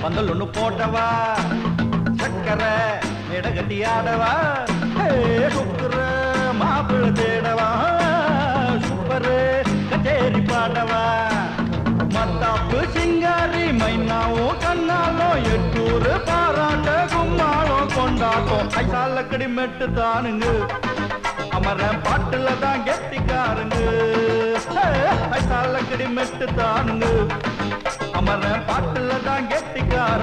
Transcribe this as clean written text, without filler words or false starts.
பந்தல் ஒண்ணு போட்டவா சக்கரை இடகட்டி ஆடவா சுக்குற மாப்பிள்ள தேடவா சூப்பரு கச்சேரி பாடவா மத்தாப்பு சிங்காரி மைனாவும் கண்ணாலும் எட்டூரு பாராட்ட கும்மாளம் கொண்டாட்டம் ஐசாலக்கடி மெட்டு தானுங்க அமர பாட்டுல தான் கெட்டிக்காருங்க ஐசாலக்கடி மெட்டு தானுங்க அமர பாட்டுல தான் கெட்டிக்கார